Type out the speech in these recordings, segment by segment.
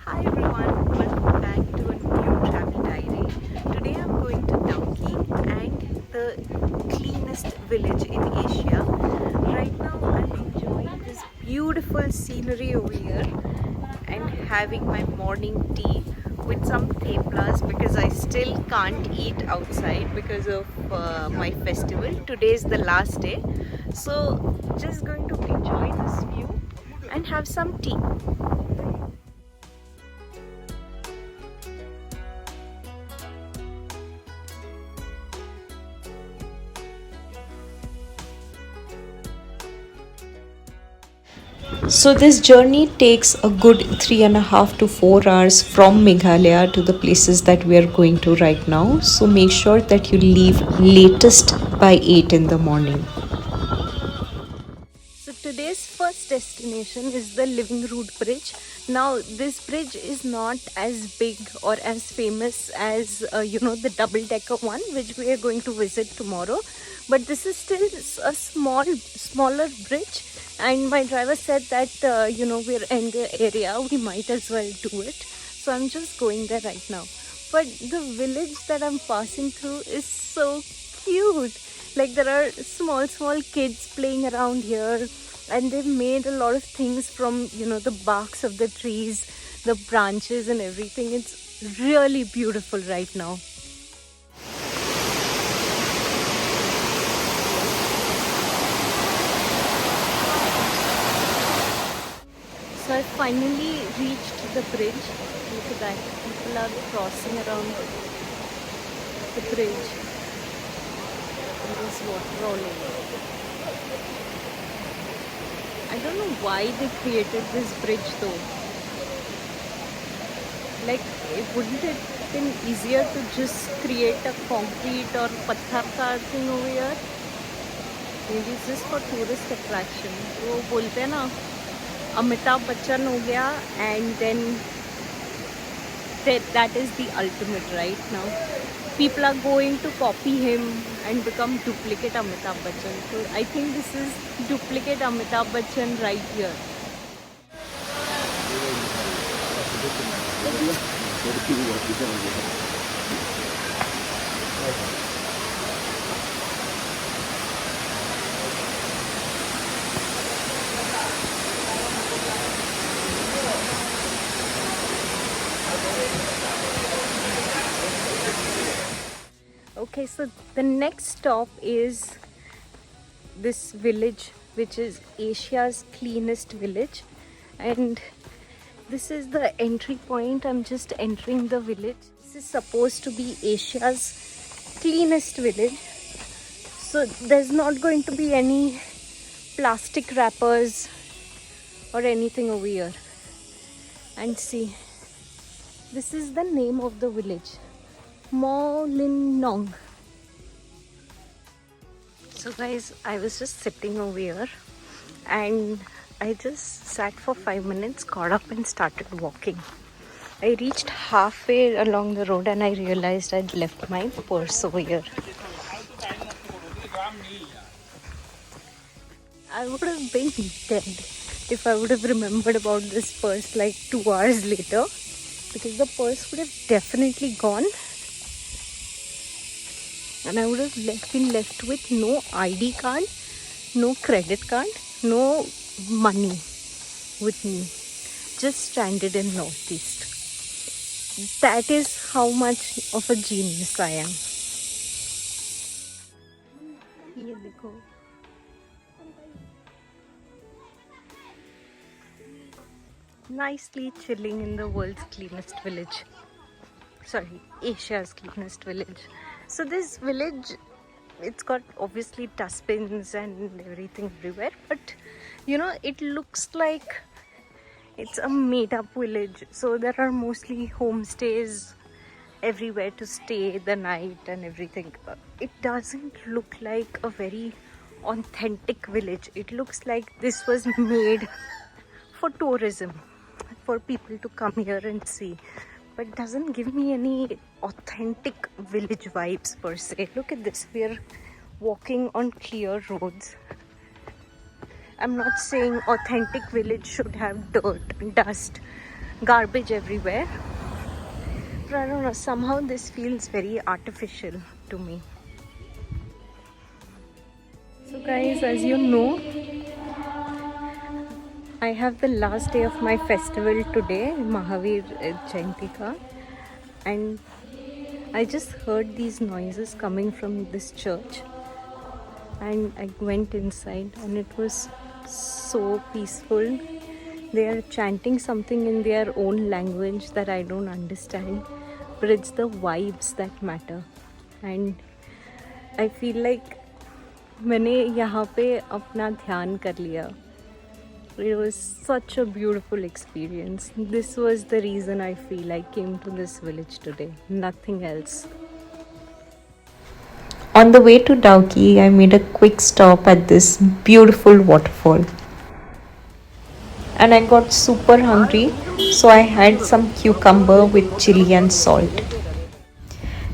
Hi everyone, welcome back to a new travel diary. Today I'm going to Turkey and the cleanest village in Asia. Right now I'm enjoying this beautiful scenery over here and having my morning tea with some theplas because I still can't eat outside because of my festival. Today is the last day. So just going to enjoy this view and have some tea. So this journey takes a good 3.5 to 4 hours from Meghalaya to the places that we are going to right now. So make sure that you leave latest by 8 in the morning. So today's first destination is the Living Root Bridge. Now this bridge is not as big or as famous as the double-decker one, which we are going to visit tomorrow. But this is still a smaller bridge, and my driver said that we're in the area, we might as well do it. So I'm just going there right now. But the village that I'm passing through is so cute. Like there are small kids playing around here, and they've made a lot of things from the barks of the trees, the branches and everything. It's really beautiful right now. So I finally reached the bridge. Look at that, people are crossing around the bridge, and there's water all over. I don't know why they created this bridge though. Like, wouldn't it have been easier to just create a concrete or patthar ka thing over here? Maybe it's just for tourist attraction. वो बोलते हैं ना, अमिताभ बच्चन हो गया, and then that is the ultimate right now. People are going to copy him and become duplicate Amitabh Bachchan. So I think this is duplicate Amitabh Bachchan right here. Okay, so the next stop is this village, which is Asia's cleanest village, and this is the entry point. I'm just entering the village. This is supposed to be Asia's cleanest village, so there's not going to be any plastic wrappers or anything over here. And see, this is the name of the village, Molinong. So guys, I was just sitting over here and I just sat for 5 minutes, got up and started walking. I reached halfway along the road and I realized I'd left my purse over here. I would have been dead if I would have remembered about this purse like 2 hours later, because the purse would have definitely gone and I would have been left with no ID card, no credit card, no money with me, just stranded in Northeast. That is how much of a genius I am. ये देखो, nicely chilling in the world's cleanest village. Sorry, Asia's cleanest village. So this village, it's got obviously dustbins and everything everywhere, but it looks like it's a made up village. So there are mostly homestays everywhere to stay the night and everything. It doesn't look like a very authentic village. It looks like this was made for tourism, for people to come here and see, but doesn't give me any authentic village vibes per se. Look at this, we are walking on clear roads. I'm not saying authentic village should have dirt, dust, garbage everywhere. But I don't know, somehow this feels very artificial to me. So guys, as you know, I have the last day of my festival today, Mahavir Jayanti ka, and I just heard these noises coming from this church, and I went inside and it was so peaceful. They are chanting something in their own language that I don't understand, but it's the vibes that matter. And I feel like मैंने यहाँ पे अपना ध्यान कर लिया. It was such a beautiful experience. This was the reason I feel I came to this village today, nothing else. On the way to Dauki, I made a quick stop at this beautiful waterfall. And I got super hungry, so I had some cucumber with chili and salt.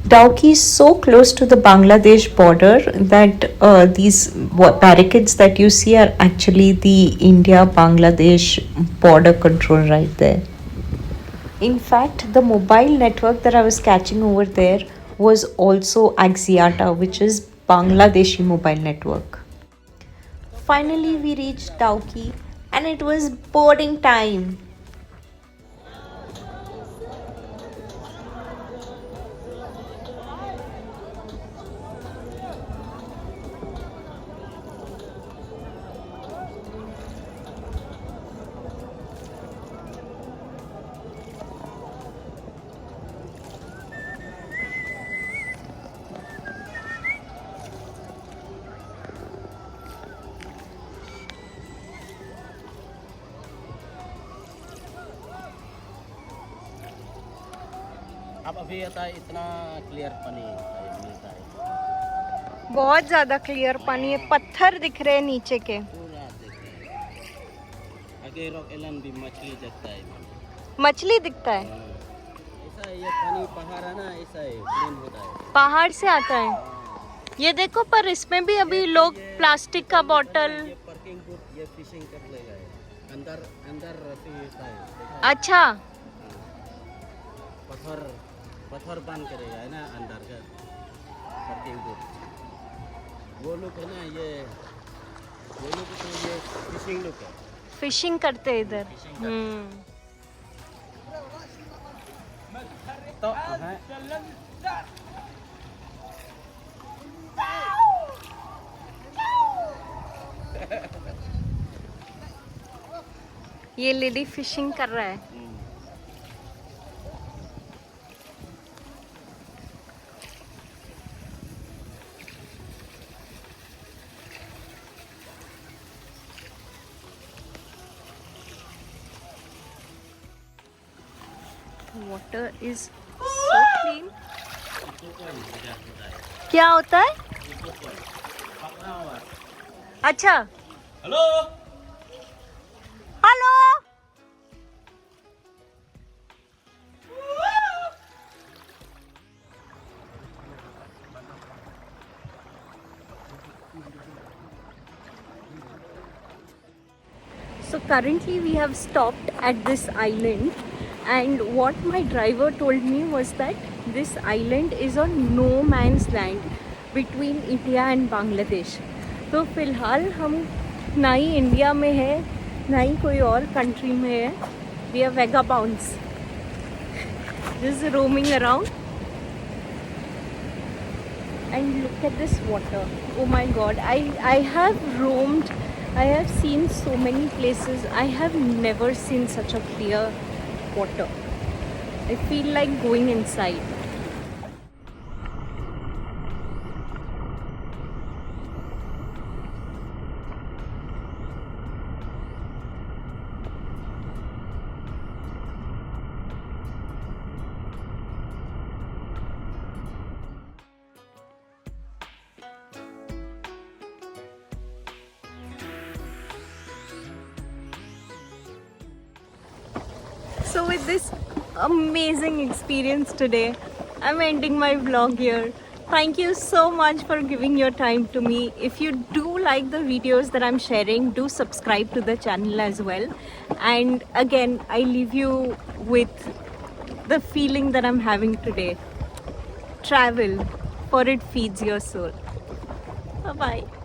Dauki is so close to the Bangladesh border that these barricades that you see are actually the India-Bangladesh border control right there. In fact, the mobile network that I was catching over there was also Axiata, which is Bangladeshi mobile network. Finally, we reached Dauki and it was boarding time. अब अभी आता है इतना clear पानी मिलता है, बहुत ज्यादा क्लियर पानी है, पत्थर दिख रहे हैं नीचे के, पूरा दिख रहा है। आगे रॉक एलन भी मछली दिखता है, मछली दिखता है। ऐसा ये पानी पहाड़ है ना, ऐसा है क्लीन होता है, पहाड़ से आता है ये देखो। पर इसमें भी अभी लोग प्लास्टिक का बोतल, ये पार्किंग बोट, ये फिशिंग कर लेगा, अंदर अंदर रहता है। अच्छा पत्थर पत्थर बंद करेगा है ना अंदर का पार्किंग बोट। वो लोग है ना, ये वो लोग तो ये फिशिंग लोग है, फिशिंग करते हैं इधर। तो ये लेडी फिशिंग कर रहा है। Water is so clean. क्या होता है? अच्छा, hello hello, so currently we have stopped at this island, and what my driver told me was that this island is on no man's land between India and Bangladesh. तो फिलहाल हम ना ही India में है ना ही कोई और कंट्री में है. We are vagabonds just roaming around. And look at this water. Oh my god, I have roamed, I have seen so many places. I have never seen such a clear water. I feel like going inside. So with this amazing experience today, I'm ending my vlog here. Thank you so much for giving your time to me. If you do like the videos that I'm sharing, do subscribe to the channel as well. And again, I leave you with the feeling that I'm having today. Travel, for it feeds your soul. Bye bye.